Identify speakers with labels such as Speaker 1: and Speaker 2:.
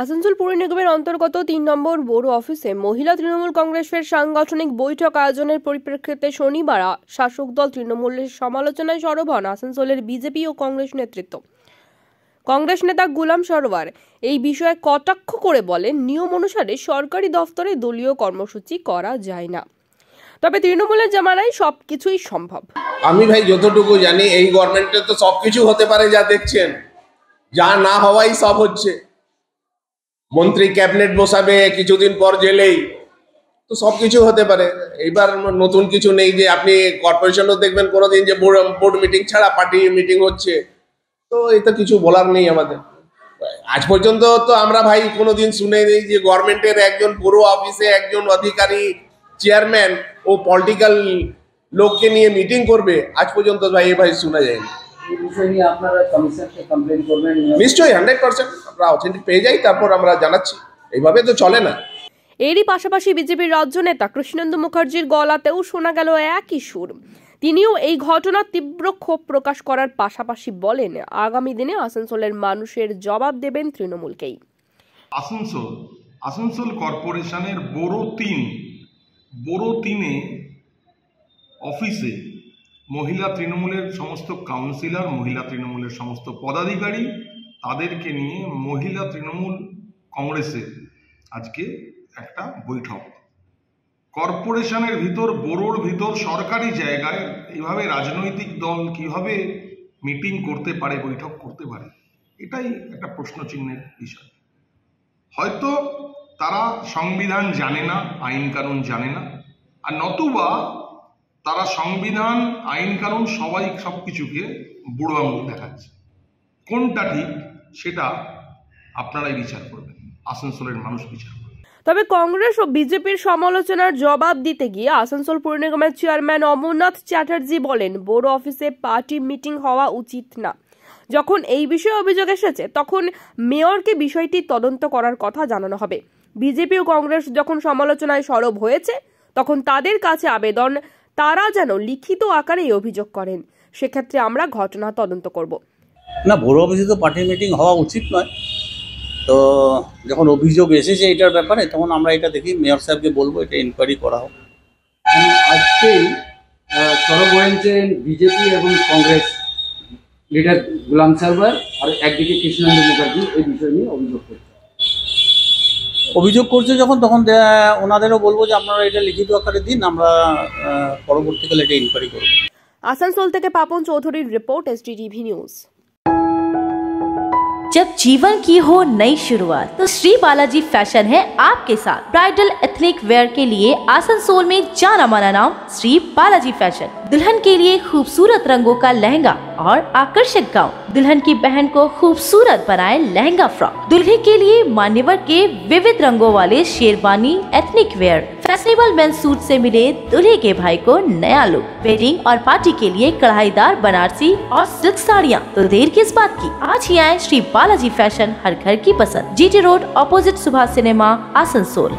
Speaker 1: আসানসোল পৌর নিগমের অন্তর্গত ৩ নম্বর বড় অফিসে মহিলা তৃণমূল কংগ্রেসের সাংগঠনিক বৈঠক আয়োজনের পরিপ্রেক্ষিতে শনিবার শাসক দল তৃণমূলের সমালোচনায় সরব হন আসানসোলের বিজেপি ও কংগ্রেস নেতৃত্ব। কংগ্রেস নেতা গুলাম সরোয়ার এই বিষয়ে কটাক্ষ করে বলেন, নিয়ম অনুসারে সরকারি দফতরে দলীয় কর্মসূচি করা যায় না, তবে তৃণমূলের জামানায় সবকিছুই সম্ভব।
Speaker 2: আমি ভাই যতটুকু জানি এই গভর্নমেন্টে তো সবকিছু হতে পারে, যা দেখছেন, যা না হওয়াই সব হচ্ছে। মন্ত্রী ক্যাবিনেট বসাবে, কিছুদিন পর জেলেই, তো সবকিছু হতে পারে। এইবার নতুন কিছু নেই যে আপনি কর্পোরেশনও দেখবেন কোনোদিন যে বোর্ড মিটিং ছাড়া পার্টি মিটিং হচ্ছে, তো এটা কিছু বলার নেই আমাদের। আজ পর্যন্ত তো আমরা ভাই কোনোদিন শুনে নেই যে গভর্নমেন্টের একজন পুরো অফিসে একজন অধিকারী চেয়ারম্যান ও পলিটিক্যাল লোককে নিয়ে মিটিং করবে। আজ পর্যন্ত ভাই শোনা যায়নি। নিশ্চয়ই 100% আমরা অথেন্টিক পেয়ে যাই, তারপর আমরা জানাচ্ছি। এইভাবে তো চলে না।
Speaker 1: এরই পাশাপাশি বিজেপির রাজ্য নেতা কৃষ্ণেন্দু মুখার্জির গলাতেও শোনা গেল একই সুর। তিনিও এই ঘটনার তীব্র ক্ষোভ প্রকাশ করার পাশাপাশি বলেন, আগামী দিনে আসানসোলের মানুষের জবাব দেবেন তৃণমূলকেই।
Speaker 3: আসানসোল কর্পোরেশনের বড় তিনে অফিসে মহিলা তৃণমূলের সমস্ত কাউন্সিলর, মহিলা তৃণমূলের সমস্ত পদাধিকারী, তাদেরকে নিয়ে মহিলা তৃণমূল কংগ্রেসের আজকে একটা বৈঠক। কর্পোরেশনের ভিতর, বড়োর ভিতর, সরকারি জায়গায় এইভাবে রাজনৈতিক দল কিভাবে মিটিং করতে পারে, বৈঠক করতে পারে, এটাই একটা প্রশ্নচিহ্নের বিষয়। হয়তো তারা সংবিধান জানে না, আইন কানুন জানে না, আর নতুবা তারা সংবিধান, আইন কানুন সবকিছুকে বুড়ো আঙুল দেখাচ্ছে। কোনটা ঠিক সেটা আপনারাই বিচার করবেন, আসানসোলের মানুষ বিচার করবেন।
Speaker 1: তবে কংগ্রেস ও বিজেপির সমালোচনার জবাব দিতে গিয়ে আসানসোল পৌর নিগমের চেয়ারম্যান অমরনাথ চ্যাটার্জি বলেন, বড় অফিসে পার্টি মিটিং হওয়া উচিত না। যখন এই বিষয়ে অভিযোগ এসেছে তখন মেয়রকে বিষয়টি তদন্ত করার কথা জানানো হবে। বিজেপি ও কংগ্রেস যখন সমালোচনায় সরব হয়েছে তখন তাদের কাছে আবেদন, তারা যেন লিখিত আকারে এই অভিযোগ করেন, সেক্ষেত্রে আমরা ঘটনা তদন্ত করব।
Speaker 4: না, বড় অফিসে তো পার্টি মিটিং হওয়া উচিত নয়। তো যখন অভিযোগ এসেছে এটার ব্যাপারে, তখন আমরা এটা দেখি মেয়র সাহেবকে বলবো এটা ইনকোয়ারি করা হোক।
Speaker 5: আজকেই সরব হয়েছেন বিজেপি এবং কংগ্রেস লিডার গুলাম সরোয়ার, আর একদিকে কৃষ্ণেন্দু মুখার্জি এই বিষয় নিয়ে
Speaker 4: অভিযোগ করছে যখন, তখন ওনাদেরও বলবো যে আপনারা এটা লিখিত আকারে দিন, আমরা পরবর্তীকালে এটা ইনকোয়ারি করব।
Speaker 1: আসানসোল থেকে পাপন চৌধুরীর রিপোর্ট, SDTV নিউজ।
Speaker 6: जब जीवन की हो नई शुरुआत तो श्री बालाजी फैशन है आपके साथ। ब्राइडल एथनिक वेयर के लिए आसनसोल में जाना माना नाम श्री बालाजी फैशन। दुल्हन के लिए खूबसूरत रंगों का लहंगा और आकर्षक गाउन, दुल्हन की बहन को खूबसूरत बनाए लहंगा फ्रॉक, दुल्हे के लिए मान्यवर के विविध रंगों वाले sherwani, ethnic wear, fashionable main suit से मिले दुल्हे के भाई को नया लुक, वेडिंग और पार्टी के लिए कढ़ाईदार बनारसी और सिल्क साड़ियाँ। तो देर किस बात की, आज ही आए श्री बालाजी फैशन, हर घर की पसंद। GT road, opposite Subhash cinema, Asansol.